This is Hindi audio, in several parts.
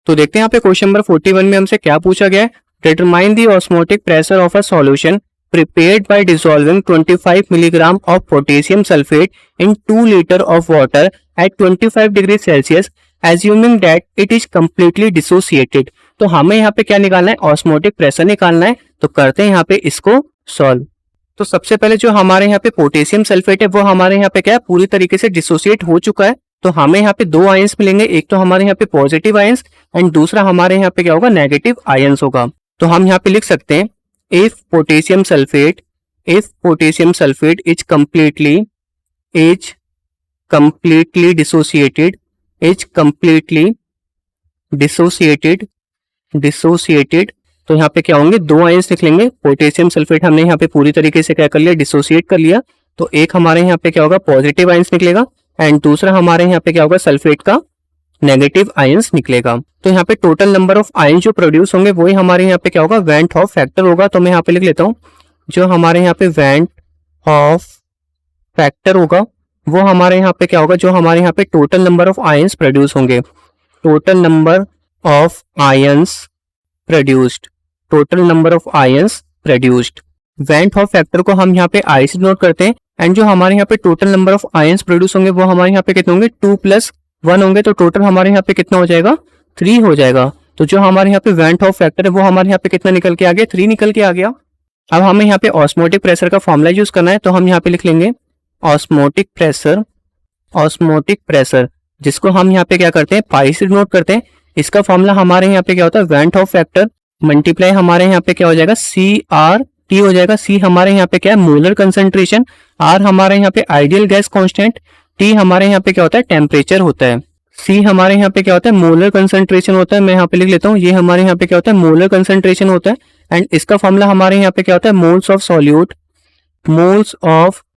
तो देखते हैं यहाँ पे क्वेश्चन नंबर 41 में हमसे क्या पूछा गया है। Determine the osmotic pressure of a solution prepared by dissolving 25 milligram of potassium sulfate in 2 liter of water at 25 degrees Celsius assuming that it is completely dissociated। तो हमें यहाँ पे क्या निकालना है, ऑस्मोटिक प्रेशर निकालना है। तो करते हैं यहाँ पे इसको सॉल्व। तो सबसे पहले जो हमारे यहाँ पे पोटेशियम सल्फेट है वो हमारे यहाँ पे क्या है, पूरी तरीके से डिसोसिएट हो चुका है। तो हमें यहाँ पे दो आयंस मिलेंगे, एक तो हमारे यहाँ पे पॉजिटिव आयंस एंड दूसरा हमारे यहाँ पे क्या होगा, नेगेटिव आयंस होगा। तो हम यहाँ पे लिख सकते हैं if potassium sulfate is completely dissociated तो यहाँ पे क्या होंगे, दो आयंस निकलेंगे। पोटेशियम सल्फेट हमने यहाँ पे पूरी तरीके से क्या कर लिया, डिसोसिएट कर लिया। तो एक हमारे यहाँ पे क्या होगा, पॉजिटिव आयंस निकलेगा एंड दूसरा हमारे यहाँ पे क्या होगा, सल्फेट का नेगेटिव आयंस निकलेगा। तो यहाँ पे टोटल नंबर ऑफ आयंस जो प्रोड्यूस होंगे वही हमारे यहाँ पे क्या होगा, वेंट हॉफ फैक्टर होगा। तो मैं यहाँ पे लिख लेता हूँ, जो हमारे यहाँ पे वेंट हॉफ फैक्टर होगा वो हमारे यहाँ पे क्या होगा, जो हमारे यहाँ पे total number of ions produce होंगे, total number of ions produced, van't Hoff factor को हम यहाँ पे आई से नोट करते हैं एंड जो हमारे यहाँ पे total number of ions produce होंगे वो हमारे यहाँ पे कितने होंगे, 2 + 1 होंगे। तो टोटल हमारे यहाँ पे कितना हो जाएगा, 3 हो जाएगा। तो जो हमारे यहाँ पे वेंट हॉफ फैक्टर है वो हमारे यहाँ पे कितना निकल के आ गया, 3 निकल के आ गया। अब हमें यहाँ पे ऑस्मोटिक प्रेशर का फॉर्मूला यूज करना है। तो हम यहाँ पे लिख लेंगे ऑस्मोटिक प्रेशर जिसको हम यहाँ पे क्या करते हैं, पाई से नोट करते हैं। इसका फॉर्मूला हमारे यहाँ पे क्या होता है, वेंट हॉफ फैक्टर मल्टीप्लाई हमारे यहाँ पे क्या हो जाएगा, CRT हो जाएगा। C हमारे यहाँ पे क्या है, मोलर कंसेंट्रेशन, R हमारे यहाँ पे आइडियल गैस कांस्टेंट, T हमारे यहाँ पे क्या होता है, टेम्परेचर होता है, C हमारे यहाँ पे क्या होता है, मोलर कंसेंट्रेशन होता है। मैं यहाँ पे लिख लेता हूँ, ये हमारे यहाँ पे क्या होता है, मोलर कंसेंट्रेशन होता है एंड इसका फॉर्मूला हमारे यहाँ पे क्या होता है, moles of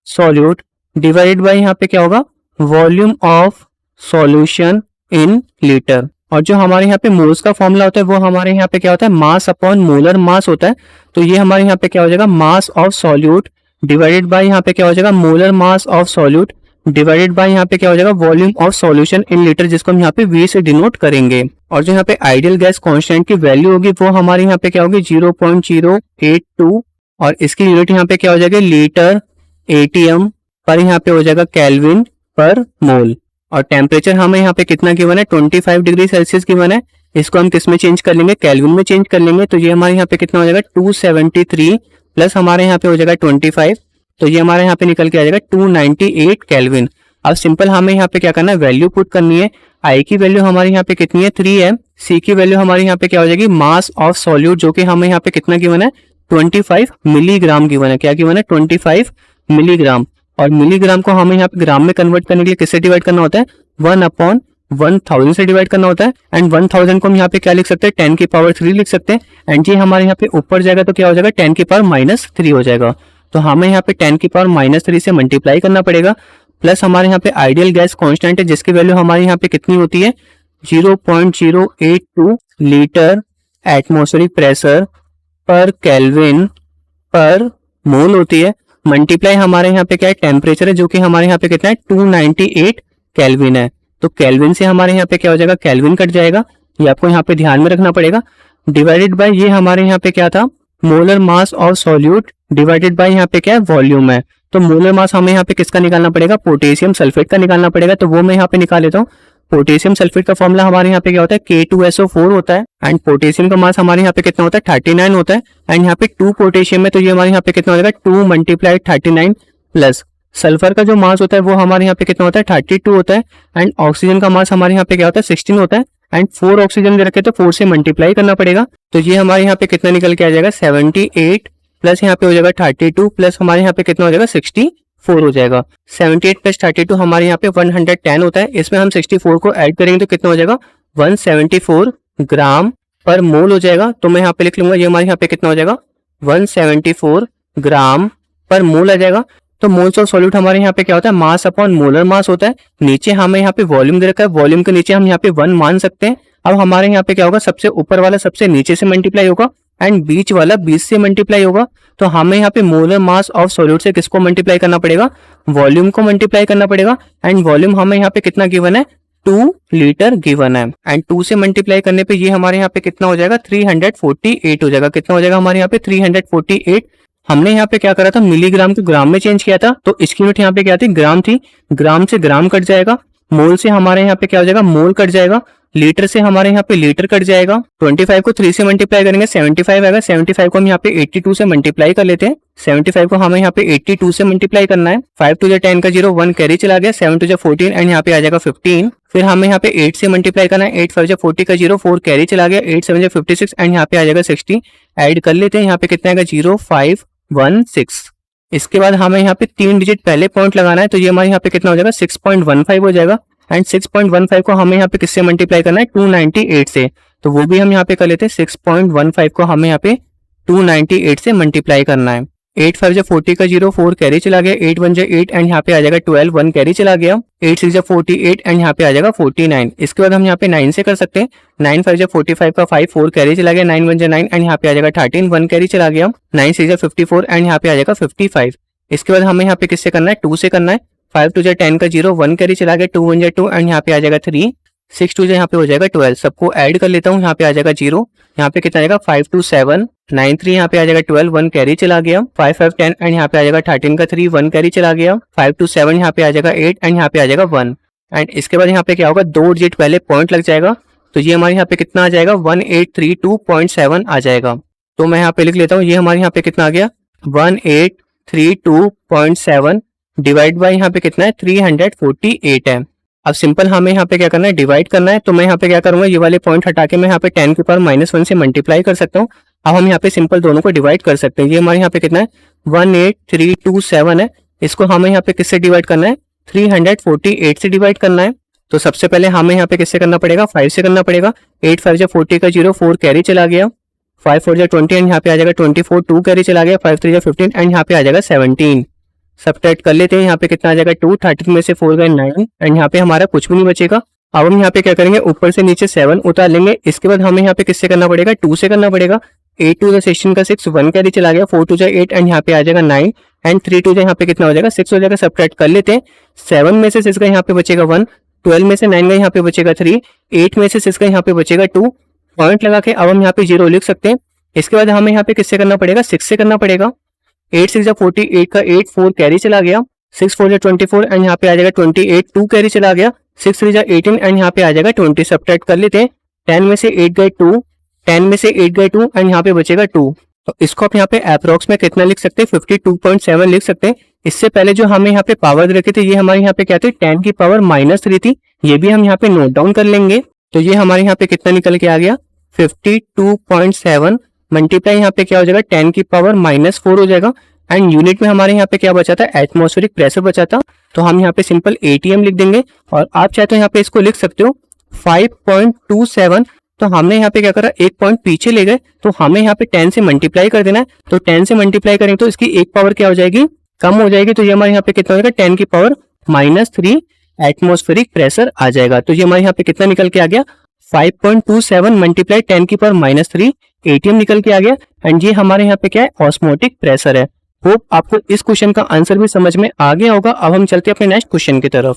solute divided by यहाँ पे क्या होगा, volume of solution in litre. और जो हमारे यहाँ पे मोल्स का फॉर्मूला होता है वो हमारे यहाँ पे क्या होता है, मास अपॉन मोलर मास होता है। तो ये हमारे यहाँ पे क्या हो जाएगा, mass of solute divided by यहाँ पे क्या हो जाएगा, molar mass of solute divided by यहाँ पे क्या हो जाएगा, volume of solution in litre, जिसको हम यहाँ पे V से डिनोट करेंगे। और जो यहाँ पे आइडियल गैस कांस्टेंट की वैल्यू होगी वो हमारे यहाँ पे क्या होगी, 0.082 और इसकी यूनिट यहाँ पे क्या हो जाएगी, लीटर ATM पर यहाँ पे हो जाएगा केल्विन पर मोल। और टेम्परेचर हमें यहाँ पे कितना गिवन है, 25 डिग्री सेल्सियस गिवन है। इसको हम किस में चेंज कर लेंगे, केल्विन में चेंज कर लेंगे। तो ये हमारे यहाँ पे कितना हो जाएगा, 273 प्लस हमारे यहाँ पे हो जाएगा 25, तो ये हमारे यहाँ पे निकल के आ जाएगा 298 केल्विन। अब सिंपल हमें यहाँ पे क्या करना है, वैल्यू पुट करनी है। आई की वैल्यू हमारे यहाँ पे कितनी है, 3 है। सी की वैल्यू हमारे यहाँ पे क्या हो जाएगी, मास ऑफ सॉल्यूट, जो कि हमें यहाँ पे कितना गिवन है, 25 मिलीग्राम गिवन है। क्या गिवन है, 25 मिलीग्राम। और मिलीग्राम को हमें यहाँ पे ग्राम में कन्वर्ट करने के लिए किससे डिवाइड करना होता है, 1/1000 से डिवाइड करना होता है। एंड 1000 को हम यहाँ पे क्या लिख सकते हैं, 10 की पावर 3 लिख सकते हैं। एंड ये हमारे यहाँ पे ऊपर जाएगा तो क्या हो जाएगा, 10 की पावर -3 हो जाएगा। तो हमें यहाँ पे 10 की पावर -3 से मल्टीप्लाई करना पड़ेगा। प्लस हमारे यहाँ पे आइडियल गैस कांस्टेंट है जिसकी वैल्यू हमारे यहाँ पे कितनी होती है, 0.082 लीटर एटमॉस्फेरिक प्रेशर पर केल्विन पर मोल होती है। मल्टीप्लाई हमारे यहाँ पे क्या है, टेम्परेचर है, जो कि हमारे यहाँ पे कितना है, 298 केल्विन है। तो केल्विन से हमारे यहाँ पे क्या हो जाएगा, केल्विन कट जाएगा, ये आपको यहाँ पे ध्यान में रखना पड़ेगा। डिवाइडेड बाय ये हमारे यहाँ पे क्या था, molar mass of solute divided by यहाँ पे क्या है, वॉल्यूम है। तो मोलर मास हमें यहाँ पे किसका निकालना पड़ेगा, पोटेशियम सल्फेट का निकालना पड़ेगा। तो वो मैं यहाँ पे निकाल लेता हूँ। पोटेशियम सल्फेट का फॉर्मूला हमारे यहाँ पे क्या होता है, K2SO4 होता है एंड पोटेशियम का मास हमारे यहाँ पे कितना होता है, 39 होता है। एंड यहाँ पे 2 पोटेशियम है तो ये हमारे यहाँ पे कितना हो जाएगा, 2 × 39 प्लस सल्फर का जो मास होता है वो हमारे यहाँ पे कितना होता है, 32 होता है। एंड ऑक्सीजन का मास हमारे यहाँ पे क्या होता है, 16 होता है। एंड 4 ऑक्सीजन दे रखे तो 4 से मल्टीप्लाई करना पड़ेगा। तो ये हमारे यहाँ पे कितना निकल के आ जाएगा, 78 प्लस यहाँ पे हो जाएगा 32 प्लस हमारे यहाँ पे कितना हो जाएगा, 64 हो जाएगा। 78 प्लस 32 हमारे यहाँ पे 110 होता है। इसमें हम 64 को ऐड करेंगे तो कितना हो जाएगा, 174 ग्राम पर मोल हो जाएगा। तो मैं यहाँ पे लिख लूंगा, ये हमारे यहाँ पे कितना हो जाएगा, 174 ग्राम पर मोल आ जाएगा। तो मोल्स ऑफ सॉल्यूट हमारे यहाँ पे क्या होता है, मास अपॉन मोलर मास होता है। नीचे हमें यहाँ पे वॉल्यूम दे रखा है, वॉल्यूम के नीचे हम यहाँ पे 1 मान सकते हैं। अब हमारे यहाँ पे क्या होगा, सबसे ऊपर वाला सबसे नीचे से मल्टीप्लाई होगा एंड बीच वाला 20 से मल्टीप्लाई होगा। तो हमें यहाँ पे मोलर मास ऑफ सॉल्यूट से किसको मल्टीप्लाई करना पड़ेगा, वॉल्यूम को मल्टीप्लाई करना पड़ेगा। एंड वॉल्यूम हमें यहाँ पे कितना गिवन है, 2 लीटर गिवन है एंड 2 से मल्टीप्लाई करने पे ये हमारे यहाँ पे कितना हो जाएगा 348 हो जाएगा। कितना हो जाएगा हमारे यहाँ पे 348। हमने यहाँ पे क्या करा था, मिलीग्राम को ग्राम में चेंज किया था, तो इसकी यूनिट यहाँ पे क्या थी, ग्राम थी। ग्राम से ग्राम कट जाएगा, मोल से हमारे यहाँ पे क्या हो जाएगा, मोल कट जाएगा, लीटर से हमारे यहाँ पे लीटर कट जाएगा। 25 को 3 से मल्टीप्लाई करेंगे 75 आएगा। 75 को हम यहाँ पे 82 से मल्टीप्लाई कर लेते हैं। 75 को हमें यहाँ पे 82 से मल्टीप्लाई करना है। 5 टू 10 का 0, 1 कैरी चला गया। 7 टू 14 एंड यहाँ पे आ जाएगा 15। फिर हमें यहाँ पे 8 से मल्टीप्लाई करना है। 8 5 40 का 0, 4 कैरी चला गया। 8 7 56 एंड यहाँ पे आ जाएगा 60। ऐड कर लेते हैं, यहाँ पे कितना आएगा 0516। इसके बाद हमें यहाँ पे 3 डिजिट पहले पॉइंट लगाना है, तो ये हमारे यहाँ पे कितना हो जाएगा 6.15 हो जाएगा। एंड 6.15 को हमें यहाँ पे किससे मल्टीप्लाई करना है, 298 से, तो वो भी हम यहाँ पे कर लेते हैं। 6.15 को हमें यहाँ पे 298 से मल्टीप्लाई करना है। 8 5 40 का 0, 4 कैरी चला गया। 8 1 8 एंड यहाँ पे आ जाएगा 12, 1 कैरी चला गया। 8 6 48 एंड यहाँ पे आ जाएगा 49। इसके बाद हम यहाँ पे 9 से कर सकते हैं। 9 5 45 का 5, 4 कैरी चला गया। 9 1 9 एंड यहाँ पे आ जाएगा 13, 1 कैरी चला गया। 9 6 54 एंड यहाँ पे आ जाएगा 55। इसके बाद हमें यहाँ पे किससे करना है, 2 से करना है। 5 2 10 का 0, 1 कैरी चला गया। 2 1 2 एंड यहाँ पे आ जाएगा 3। 6 2 यहाँ पे हो जाएगा 12। सबको ऐड कर लेता हूँ, यहाँ पे आ जाएगा 0। यहाँ पे कितना आ जाएगा 5 2 7 9 3, यहाँ पे आ जाएगा 12, 1 कैरी चला गया। 5 5 10 एंड यहाँ पे आ जाएगा 13 का 3, 1 कैरी चला गया। 5 2 7 यहाँ पे आ जाएगा 8 एंड यहाँ पे आ जाएगा 1। एंड इसके बाद यहाँ पे क्या होगा, 2 डिजिट पहले पॉइंट लग जाएगा, तो ये हमारे यहाँ पे कितना आ जाएगा 1832.7 आ जाएगा। तो मैं यहाँ पे लिख लेता हूँ, ये हमारे यहाँ पे कितना आ गया 1832.7 डिवाइड बाय यहाँ पे कितना है 348 है। अब सिंपल हमें यहाँ पे क्या करना है, डिवाइड करना है। तो मैं यहाँ पे क्या करूंगा, ये वाले पॉइंट हटा के मैं यहाँ पे 10 की पावर -1 से मल्टीप्लाई कर सकता हूँ। अब हम यहाँ पे सिंपल दोनों को डिवाइड कर सकते हैं। ये हमारे यहाँ पे कितना है 18327 है। इसको हमें यहाँ पे किससे डिवाइड करना है, 348 से डिवाइड करना है। तो सबसे पहले हमें यहाँ पे किससे करना पड़ेगा, 5 से करना पड़ेगा। 8 5 40 का 0, 4 कैरी चला गया। 5 4 20 एंड यहाँ पे आ जाएगा 24, 2 कैरी चला गया। 5 3 15 एंड यहाँ पे आ जाएगा 17। सब्ट्रैक्ट कर लेते हैं, यहाँ पे कितना आ जाएगा 2, 13 में से 4 गए 9 एंड यहाँ पे हमारा कुछ भी नहीं बचेगा। अब हम यहाँ पे क्या करेंगे, ऊपर से नीचे 7 उतार लेंगे। इसके बाद हमें यहाँ पे किससे करना पड़ेगा, 2 से करना पड़ेगा। 8 2 16 का 6, 1 कैरी चला गया। 4 2 8 एंड यहाँ पे आ जाएगा 9 एंड 3 2 यहाँ पे कितना हो जाएगा 6 हो जाएगा। सब्ट्रैक्ट कर लेते हैं, 7 में से 6 का यहाँ पे बचेगा 1, 12 में से 9 का यहाँ पे बचेगा 3, 8 में से 6 का यहाँ पे बचेगा 2। पॉइंट लगा के अब हम यहाँ पे 0 लिख सकते हैं। इसके बाद हमें यहाँ पे किससे करना पड़ेगा, 6 से करना पड़ेगा। 8 6 48 का 8, 4 कैरी चला गया। 6 4 24 एंड यहाँ पे आ जाएगा 28, 2 कैरी चला गया। 6 3 18 एंड यहाँ पे आ जाएगा 20। सब्ट्रैक्ट कर लेते हैं, 10 में से 8 गए 2, 10 में से 8 गए 2 एंड यहाँ पे बचेगा 2। तो इसको आप यहाँ पे अप्रोक्स में कितना लिख सकते हैं, 52.7 लिख सकते हैं। इससे पहले जो हमें यहाँ पे पावर दे रखी थी, ये हमारे यहाँ पे क्या थी 10 की पावर -3 थी। ये भी हम यहाँ पे नोट डाउन कर लेंगे। तो ये हमारे यहाँ पे कितना निकल के आ गया 52.7 मल्टीप्लाई यहाँ पे क्या हो जाएगा 10 की पावर -4 हो जाएगा। एंड यूनिट में हमारे यहाँ पे क्या बचा था, एटमॉस्फेरिक प्रेशर बचा था। तो हम यहाँ पे सिंपल ATM लिख देंगे और आप चाहे तो यहाँ पे इसको लिख सकते हो 5.27। तो हमने यहाँ पे क्या करा, एक पॉइंट पीछे ले गए, तो हमें यहाँ पे 10 से मल्टीप्लाई कर देना है। तो 10 से मल्टीप्लाई करेंगे तो इसकी एक पावर क्या हो जाएगी, कम हो जाएगी। तो ये हमारे यहाँ पे कितना हो जाएगा 10 की पावर -3 एटमॉस्फेरिक प्रेशर आ जाएगा। तो ये हमारे यहाँ पे कितना निकल के आ गया 5.27 मल्टीप्लाई 10 की पावर -3 ATM निकल के आ गया। एंड ये हमारे यहाँ पे क्या है, ऑस्मोटिक प्रेशर है। होप आपको इस क्वेश्चन का आंसर भी समझ में आ गया होगा। अब हम चलते हैं अपने नेक्स्ट क्वेश्चन की तरफ।